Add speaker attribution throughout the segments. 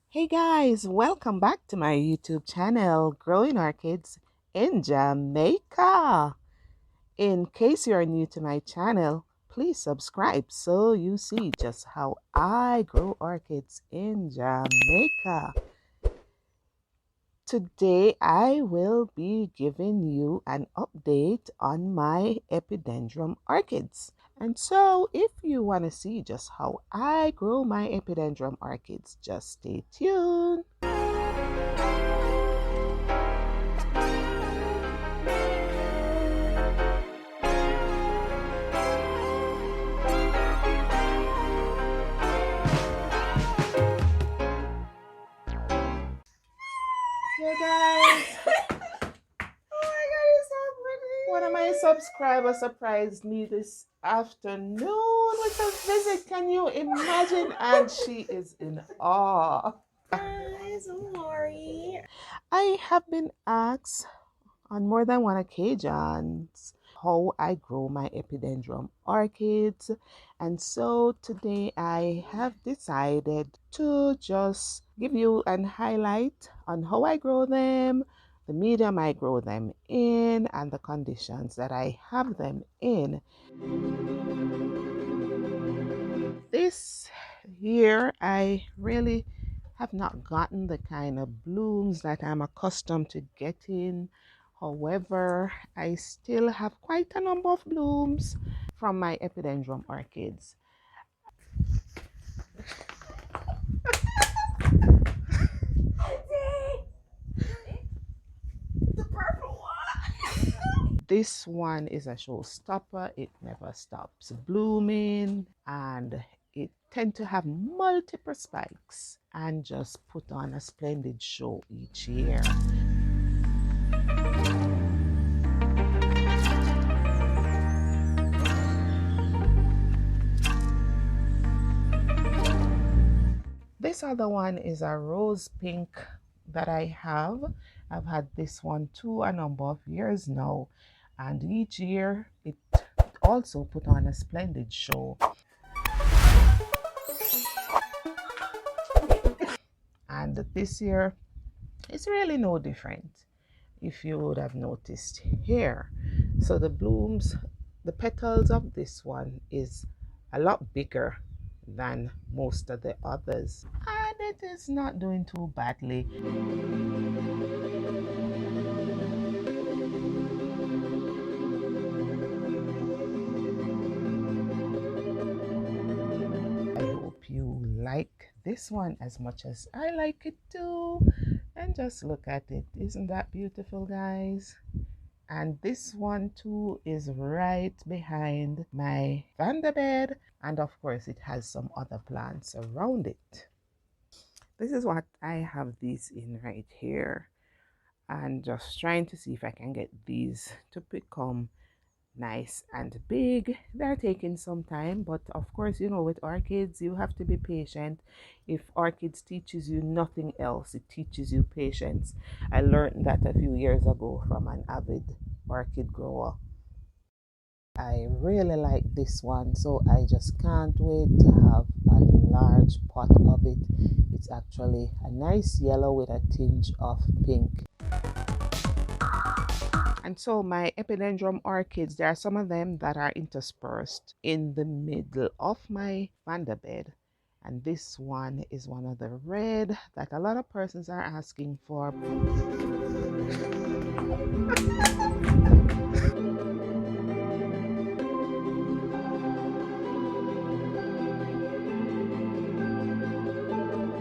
Speaker 1: Hey guys, welcome back to my YouTube channel, Growing Orchids in Jamaica. In case you're new to my channel, please subscribe so you see just how I grow orchids in Jamaica. Today I will be giving you an update on my Epidendrum orchids. And so if you want to see just how I grow my Epidendrum orchids, just stay tuned. Yeah, guys. One of my subscribers surprised me this afternoon with a visit. Can you imagine? And she is in awe.
Speaker 2: Guys, I'm Lori.
Speaker 1: I have been asked on more than one occasion how I grow my Epidendrum orchids, and so today I have decided to just give you an highlight on how I grow them, the medium I grow them in, and the conditions that I have them in. This year I really have not gotten the kind of blooms that I'm accustomed to getting. However, I still have quite a number of blooms from my Epidendrum orchids.
Speaker 2: The purple one.
Speaker 1: This one is a showstopper. It never stops blooming and it tends to have multiple spikes and just put on a splendid show each year. This other one is a rose pink that I have. I've had this one too a number of years now, and each year it also put on a splendid show. And this year it's really no different, if you would have noticed here. So the blooms, the petals of this one is a lot bigger than most of the others, and it is not doing too badly. I hope you like this one as much as I like it too. And just look at it. Isn't that beautiful, guys? And this one too is right behind my Vanderbed, and of course it has some other plants around it. This is what I have these in right here, and just trying to see if I can get these to become nice and big. They're taking some time, but of course, you know, with orchids you have to be patient. If orchids teaches you nothing else, it teaches you patience. I learned that a few years ago from an avid orchid grower. I really like this one, so I just can't wait to have a large pot of it. It's actually a nice yellow with a tinge of pink. And so my Epidendrum orchids, there are some of them that are interspersed in the middle of my Vanderbed. And this one is one of the red that a lot of persons are asking for.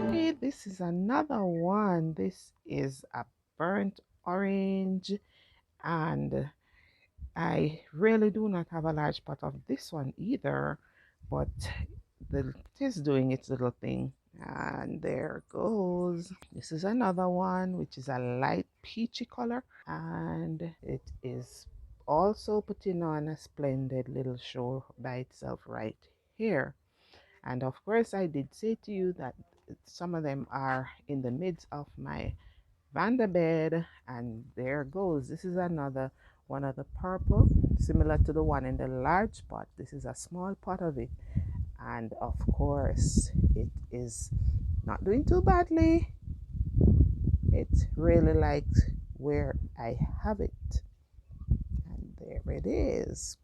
Speaker 1: Okay, this is another one. This is a burnt orange, and I really do not have a large pot of this one either, but it is doing its little thing. And there goes. This is another one which is a light peachy color, and it is also putting on a splendid little show by itself right here. And of course I did say to you that some of them are in the midst of my Vanderbed, and there goes. This is another one of the purple, similar to the one in the large pot. This is a small pot of it, and of course it is not doing too badly. It really likes where I have it. And there it is,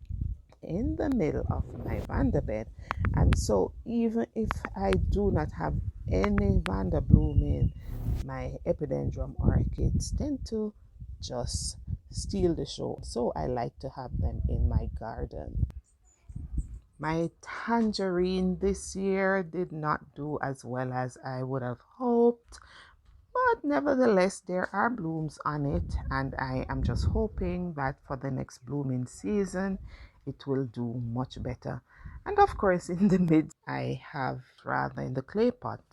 Speaker 1: in the middle of my Vanderbed. And so even if I do not have any Vanderbloom in, my Epidendrum orchids tend to just steal the show. So I like to have them in my garden. My tangerine this year did not do as well as I would have hoped, but nevertheless there are blooms on it, and I am just hoping that for the next blooming season it will do much better. And of course, in the midst I have, rather in the clay pot,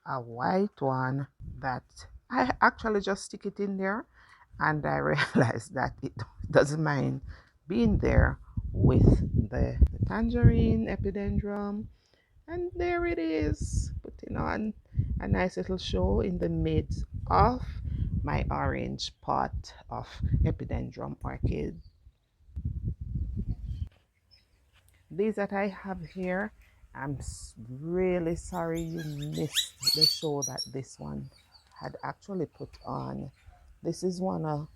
Speaker 1: a white one that I actually just stick it in there, and I realized that it doesn't mind being there with the tangerine Epidendrum. And there it is, putting on a nice little show in the midst of my orange pot of Epidendrum orchid. These that I have here, I'm really sorry you missed the show that this one had actually put on. This is one of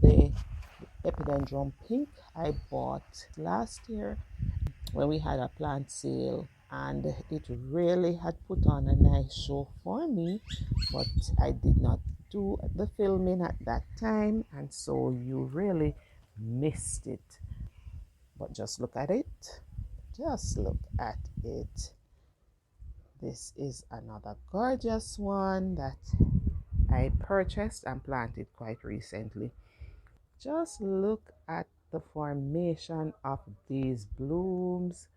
Speaker 1: the Epidendrum pink I bought last year when we had a plant sale, and it really had put on a nice show for me, but I did not do the filming at that time, and so you really missed it. But just look at it. Just look at it. This is another gorgeous one that I purchased and planted quite recently. Just look at the formation of these blooms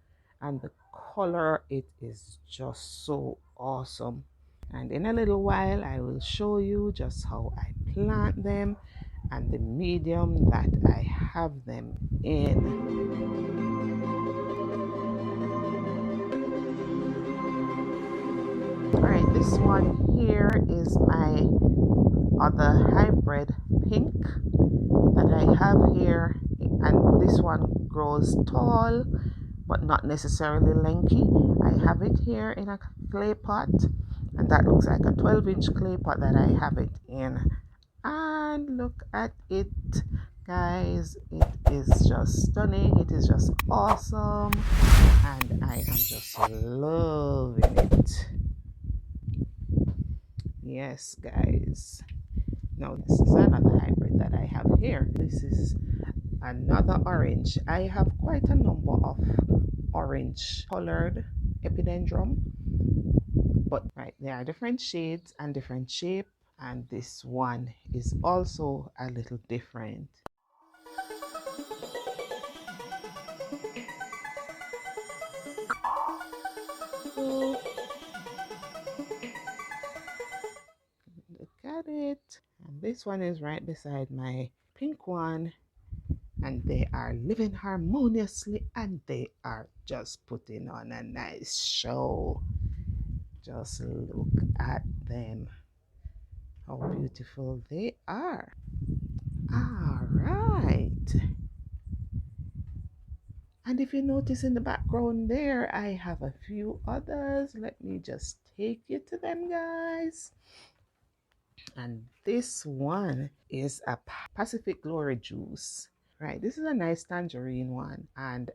Speaker 1: and the color. It is just so awesome. And in a little while I will show you just how I plant them and the medium that I have them in. Alright, this one here is my other hybrid pink that I have here, and this one grows tall but not necessarily lanky. I have it here in a clay pot, and that looks like a 12-inch clay pot that I have it in. And look at it, guys. It is just stunning. It is just awesome, and I am just loving it. Yes, guys. Now this is another hybrid that I have here. This is another orange. I have quite a number of orange colored Epidendrum, but right, there are different shades and different shape, and this one is also a little different. Look at it. And this one is right beside my pink one, and they are living harmoniously, and they are just putting on a nice show. Just look at them, how beautiful they are. All right, and if you notice in the background there, I have a few others. Let me just take you to them, guys. And this one is a Pacific Glory juice. Right, this is a nice tangerine one, and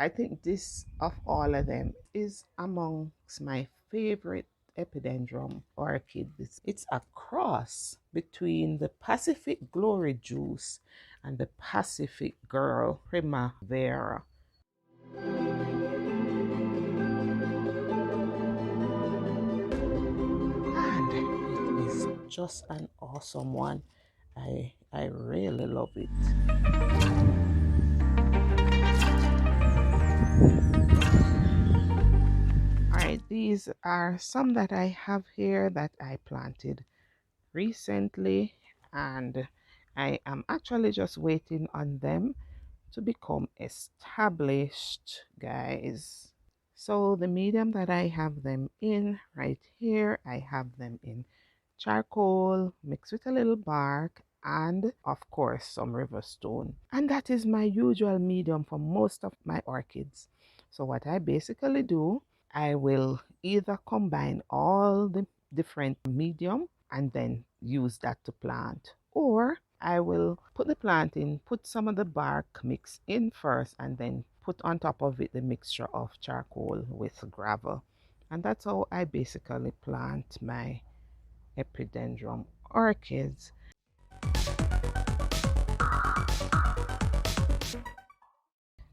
Speaker 1: I think this of all of them is amongst my favorite Epidendrum orchid. It's a cross between the Pacific Glory juice and the Pacific Girl Primavera. And it is just an awesome one. I really love it. Alright, these are some that I have here that I planted recently, and I am actually just waiting on them to become established, guys. So the medium that I have them in right here, I have them in charcoal mixed with a little bark, and of course some river stone, and that is my usual medium for most of my orchids. So what I basically do, I will either combine all the different medium and then use that to plant, or I will put the plant in, put some of the bark mix in first, and then put on top of it the mixture of charcoal with gravel. And that's how I basically plant my Epidendrum orchids.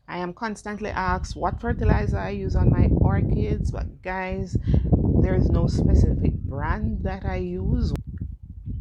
Speaker 1: I am constantly asked what fertilizer I use on my orchids, but guys, there is no specific brand that I use.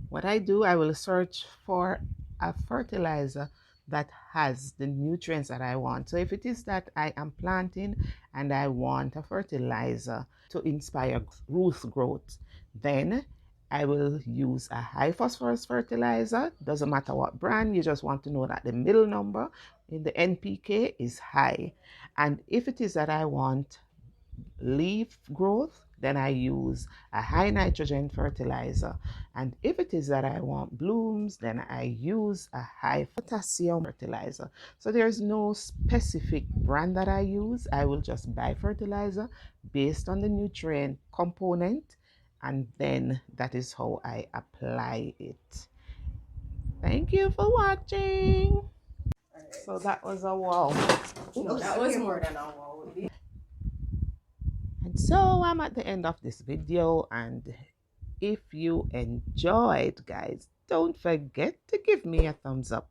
Speaker 1: What I do, I will search for a fertilizer that has the nutrients that I want. So if it is that I am planting and I want a fertilizer to inspire root growth, then I will use a high phosphorus fertilizer. Doesn't matter what brand, you just want to know that the middle number in the NPK is high. And if it is that I want leaf growth, then I use a high nitrogen fertilizer. And if it is that I want blooms, then I use a high potassium fertilizer. So there's no specific brand that I use. I will just buy fertilizer based on the nutrient component, and then that is how I apply it. Thank you for watching. So that was a wow.
Speaker 2: No, that was more than a wow.
Speaker 1: And so I'm at the end of this video, and if you enjoyed, guys, don't forget to give me a thumbs up.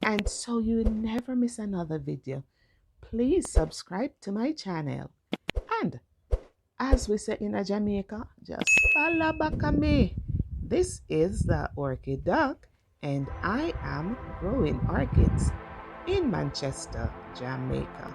Speaker 1: And so you never miss another video, please subscribe to my channel. And as we say in Jamaica, just follow back on me. This is the Orchid Duck, and I am growing orchids in Manchester, Jamaica.